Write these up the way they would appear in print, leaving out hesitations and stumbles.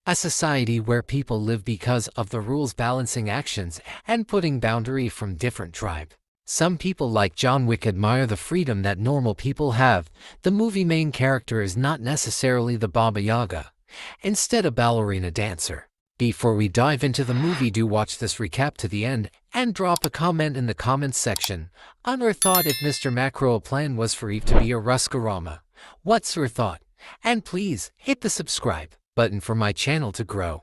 A society where people live because of the rules balancing actions and putting boundary from different tribe. Some people like John Wick admire the freedom that normal people have. The movie main character is not necessarily the Baba Yaga, instead a ballerina dancer. Before we dive into the movie, do watch this recap to the end and drop a comment in the comments section on your thought if Mr. Macro plan was for Eve to be a ruska roma. What's your thought? And please hit the subscribe button for my channel to grow.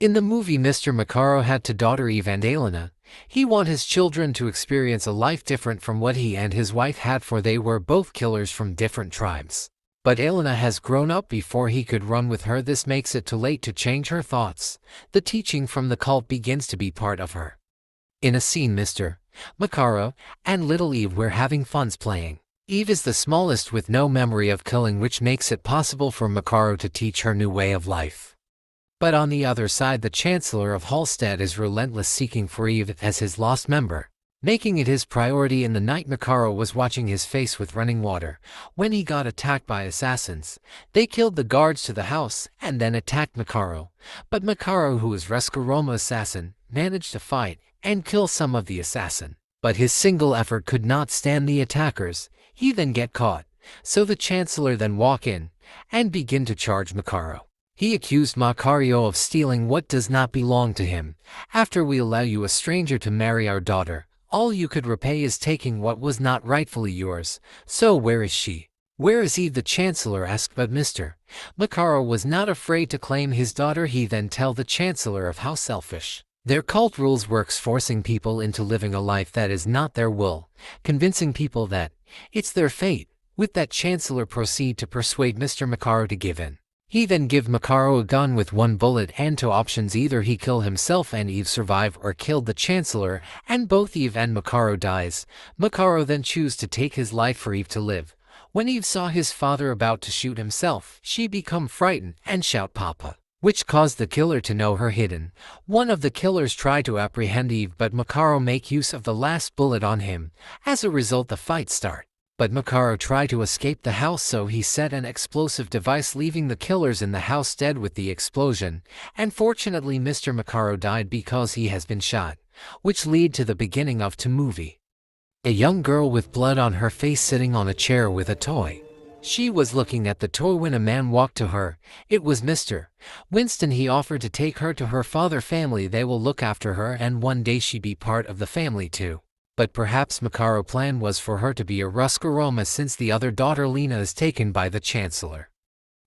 In the movie, Mr. Macaro had two daughter Eve and Elena. He wanted his children to experience a life different from what he and his wife had, for they were both killers from different tribes. But Elena has grown up before he could run with her. This makes it too late to change her thoughts. The teaching from the cult begins to be part of her. In a scene, Mr. Macaro and little Eve were having fun playing. Eve is the smallest with no memory of killing, which makes it possible for Macaro to teach her new way of life. But on the other side, the chancellor of Hallstat is relentless, seeking for Eve as his lost member, making it his priority. In the night, Macaro was washing his face with running water when he got attacked by assassins. They killed the guards to the house and then attacked Macaro. But Macaro, who is Ruska Roma assassin, managed to fight and kill some of the assassin. But his single effort could not stand the attackers. He then get caught. So the chancellor then walk in and begin to charge Macaro. He accused Macaro of stealing what does not belong to him. After we allow you, a stranger, to marry our daughter, all you could repay is taking what was not rightfully yours. So where is she? Where is Eve? The chancellor asked, but Mr. Macaro was not afraid to claim his daughter. He then tell the chancellor of how selfish their cult rules works, forcing people into living a life that is not their will, convincing people that it's their fate. With that, chancellor proceed to persuade Mr. Macaro to give in. He then give Macaro a gun with one bullet and two options: either he kill himself and Eve survive, or killed the chancellor and both Eve and Macaro dies. Macaro then choose to take his life for Eve to live. When Eve saw his father about to shoot himself, she become frightened and shout "Papa," which caused the killer to know her hidden. One of the killers tried to apprehend Eve, but Macaro make use of the last bullet on him. As a result, the fight start. But Macaro tried to escape the house, so he set an explosive device, leaving the killers in the house dead with the explosion. And fortunately, Mr. Macaro died because he has been shot, which lead to the beginning of the movie. A young girl with blood on her face sitting on a chair with a toy. She was looking at the toy when a man walked to her. It was Mr. Winston. He offered to take her to her father family. They will look after her, and one day she be part of the family too. But perhaps Macaro's plan was for her to be a ruska roma, since the other daughter Lena is taken by the chancellor.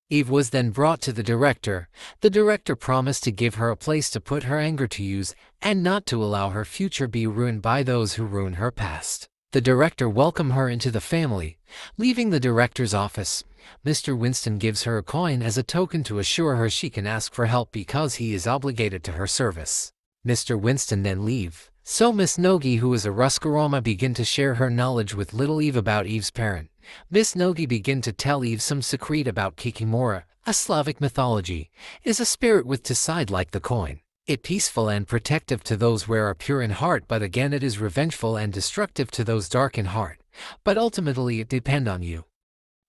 Eve was then brought to the director. The director promised to give her a place to put her anger to use and not to allow her future be ruined by those who ruin her past. The director welcomed her into the family. Leaving the director's office, Mr. Winston gives her a coin as a token to assure her she can ask for help because he is obligated to her service. Mr. Winston then leave. So Miss Nogi, who is a ruska roma, begin to share her knowledge with little Eve about Eve's parent. Miss Nogi begin to tell Eve some secret about Kikimora, a Slavic mythology, is a spirit with two sides like the coin. It peaceful and protective to those who are pure in heart, but again it is revengeful and destructive to those dark in heart. But ultimately it depend on you.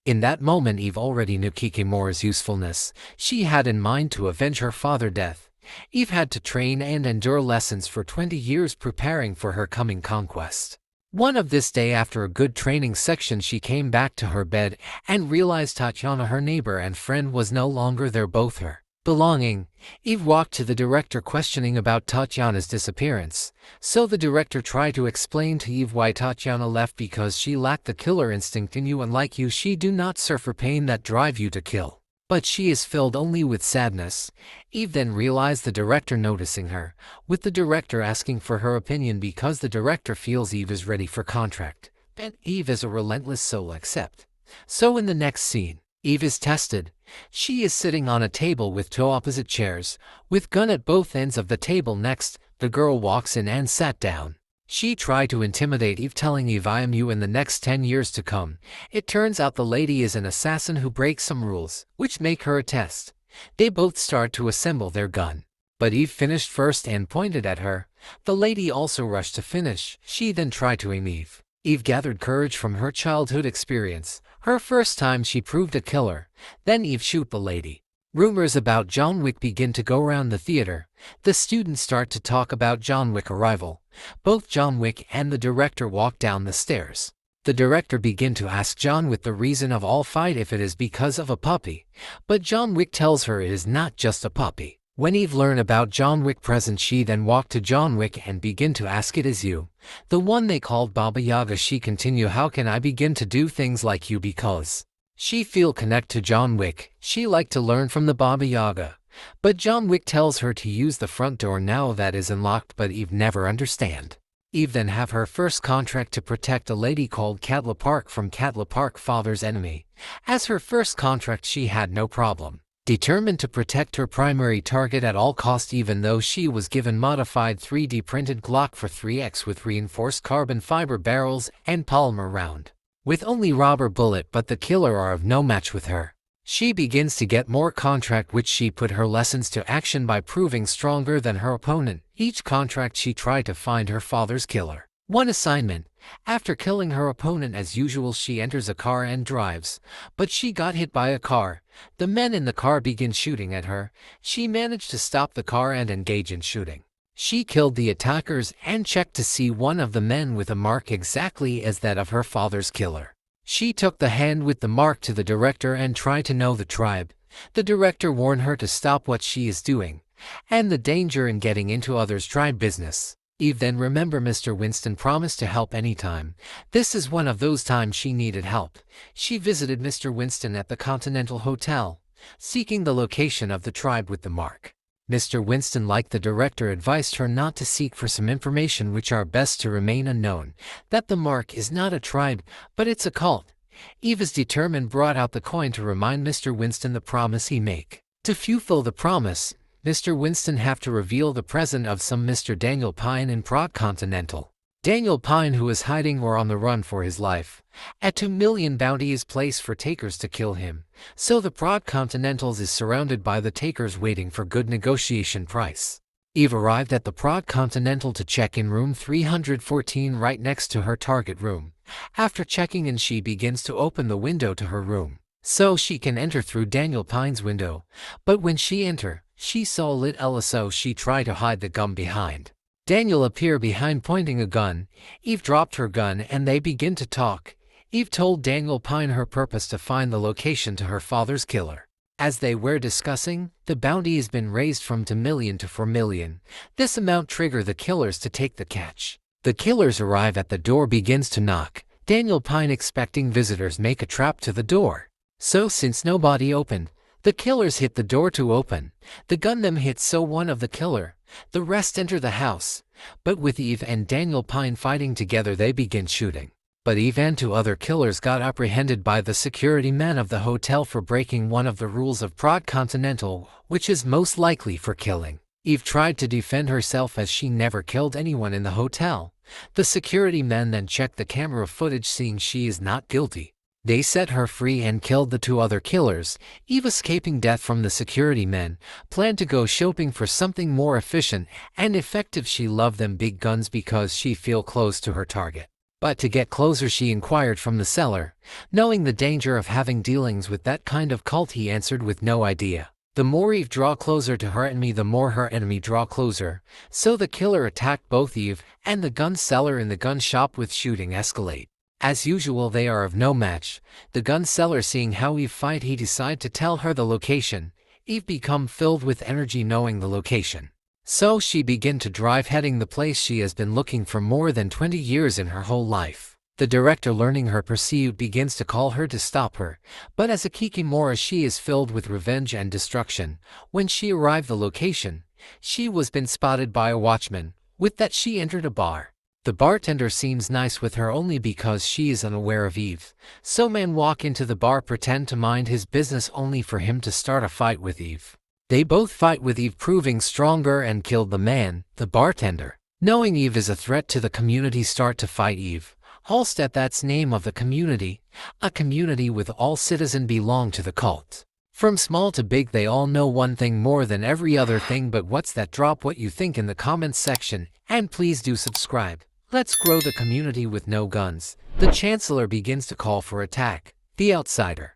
In that moment, Eve already knew Kikimora's usefulness. She had in mind to avenge her father's death. Eve had to train and endure lessons for 20 years, preparing for her coming conquest. One of this day, after a good training section, she came back to her bed and realized Tatiana, her neighbor and friend, was no longer there, both her belonging. Eve walked to the director questioning about Tatiana's disappearance. So the director tried to explain to Eve why Tatiana left, because she lacked the killer instinct in you. Unlike you, she do not suffer pain that drive you to kill, but she is filled only with sadness. Eve then realized the director noticing her, with the director asking for her opinion because the director feels Eve is ready for contract. And Eve is a relentless soul, accept. So in the next scene, Eve is tested. She is sitting on a table with two opposite chairs, with gun at both ends of the table. Next, the girl walks in and sat down. She tried to intimidate Eve, telling Eve, "I am you in the next 10 years to come." It turns out the lady is an assassin who breaks some rules, which make her a test. They both start to assemble their gun. But Eve finished first and pointed at her. The lady also rushed to finish. She then tried to aim Eve. Eve gathered courage from her childhood experience. Her first time she proved a killer. Then Eve shoot the lady. Rumors about John Wick begin to go around the theater. The students start to talk about John Wick arrival. Both John Wick and the director walk down the stairs. The director begin to ask John Wick the reason of all fight if it is because of a puppy. But John Wick tells her it is not just a puppy. When Eve learn about John Wick present, she then walk to John Wick and begin to ask, it is you, the one they called Baba Yaga. She continue, how can I begin to do things like you, because she feel connect to John Wick. She like to learn from the Baba Yaga. But John Wick tells her to use the front door now that is unlocked, but Eve never understand. Eve then have her first contract to protect a lady called Catla Park from Catla Park father's enemy. As her first contract, she had no problem. Determined to protect her primary target at all cost, even though she was given modified 3D printed Glock for 3X with reinforced carbon fiber barrels and polymer round. With only rubber bullet, but the killer are of no match with her. She begins to get more contract, which she put her lessons to action by proving stronger than her opponent. Each contract she tried to find her father's killer. One assignment. After killing her opponent as usual, she enters a car and drives. But she got hit by a car. The men in the car begin shooting at her. She managed to stop the car and engage in shooting. She killed the attackers and checked to see one of the men with a mark exactly as that of her father's killer. She took the hand with the mark to the director and tried to know the tribe. The director warned her to stop what she is doing, and the danger in getting into others' tribe business. Eve then remember Mr. Winston promised to help anytime. This is one of those times she needed help. She visited Mr. Winston at the Continental Hotel, seeking the location of the tribe with the mark. Mr. Winston, like the director, advised her not to seek for some information which are best to remain unknown, that the mark is not a tribe, but it's a cult. Eve is determined, brought out the coin to remind Mr. Winston the promise he make. To fulfill the promise, Mr. Winston have to reveal the presence of some Mr. Daniel Pine in Prague Continental. Daniel Pine, who is hiding or on the run for his life. At 2 million bounty is placed for takers to kill him, so the Prague Continentals is surrounded by the takers waiting for good negotiation price. Eve arrived at the Prague Continental to check in room 314 right next to her target room. After checking in, she begins to open the window to her room, so she can enter through Daniel Pine's window. But when she enter, she saw lit Ella, so she tried to hide the gun behind. Daniel appeared behind pointing a gun. Eve dropped her gun and they begin to talk. Eve told Daniel Pine her purpose to find the location to her father's killer. As they were discussing, the bounty has been raised from 2 million to 4 million. This amount trigger the killers to take the catch. The killers arrive at the door, begins to knock. Daniel Pine, expecting visitors, make a trap to the door. So since nobody opened, the killers hit the door to open. The gun them hit, so one of the killer. The rest enter the house. But with Eve and Daniel Pine fighting together, they begin shooting. But Eve and 2 other killers got apprehended by the security men of the hotel for breaking one of the rules of Prague Continental, which is most likely for killing. Eve tried to defend herself as she never killed anyone in the hotel. The security men then checked the camera footage, seeing she is not guilty. They set her free and killed the 2 other killers. Eve, escaping death from the security men, planned to go shopping for something more efficient and effective. She loved them big guns because she feel close to her target. But to get closer, she inquired from the seller. Knowing the danger of having dealings with that kind of cult, he answered with no idea. The more Eve draw closer to her enemy, the more her enemy draw closer. So the killer attacked both Eve and the gun seller in the gun shop, with shooting escalate. As usual, they are of no match. The gun seller, seeing how Eve fight, he decide to tell her the location. Eve become filled with energy knowing the location. So she begin to drive, heading the place she has been looking for more than 20 years in her whole life. The director, learning her pursuit, begins to call her to stop her. But as a Kikimora, she is filled with revenge and destruction. When she arrived the location, she was been spotted by a watchman. With that, she entered a bar. The bartender seems nice with her only because she is unaware of Eve. So man walk into the bar, pretend to mind his business, only for him to start a fight with Eve. They both fight, with Eve proving stronger and killed the man, the bartender. Knowing Eve is a threat to the community, start to fight Eve. Hallstat, that's name of the community. A community with all citizens belong to the cult. From small to big, they all know one thing more than every other thing. But what's that? Drop what you think in the comments section, and please do subscribe. Let's grow the community with no guns. The chancellor begins to call for attack. The outsider.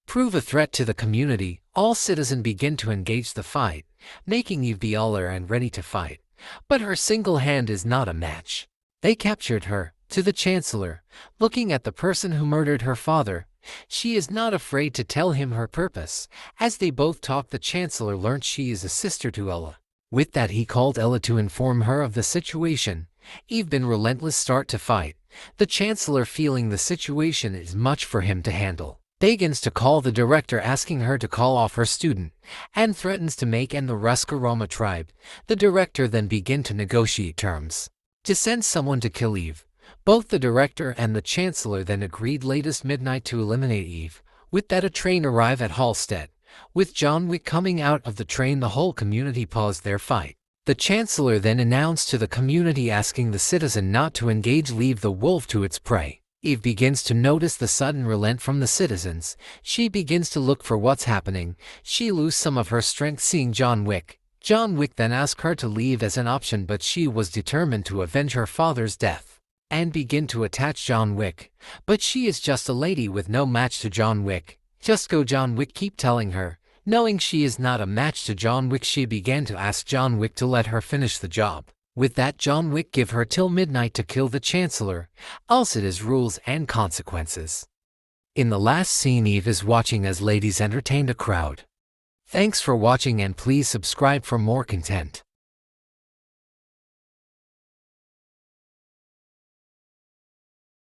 prove a threat to the community. All citizens begin to engage the fight, making Eve be alert and ready to fight. But her single hand is not a match. They captured her, to the chancellor, looking at the person who murdered her father. She is not afraid to tell him her purpose. As they both talk, the chancellor learnt she is a sister to Ella. With that, he called Ella to inform her of the situation. Eve been relentless start to fight. The chancellor, feeling the situation is much for him to handle, begins to call the director, asking her to call off her student, and threatens to make end the ruska Roma tribe. The director then begin to negotiate terms to send someone to kill Eve. Both the director and the chancellor then agreed latest midnight to eliminate Eve. With that, a train arrived at Hallstat. With John Wick coming out of the train, the whole community paused their fight. The chancellor then announced to the community, asking the citizen not to engage, leave the wolf to its prey. Eve begins to notice the sudden relent from the citizens. She begins to look for what's happening. She loses some of her strength seeing John Wick. John Wick then asked her to leave as an option, but she was determined to avenge her father's death and begin to attach John Wick. But she is just a lady with no match to John Wick. Just go, John Wick keep telling her. Knowing she is not a match to John Wick, she began to ask John Wick to let her finish the job. With that, John Wick give her till midnight to kill the chancellor, else it is rules and consequences. In the last scene, Eve is watching as ladies entertained a crowd. Thanks for watching, and please subscribe for more content.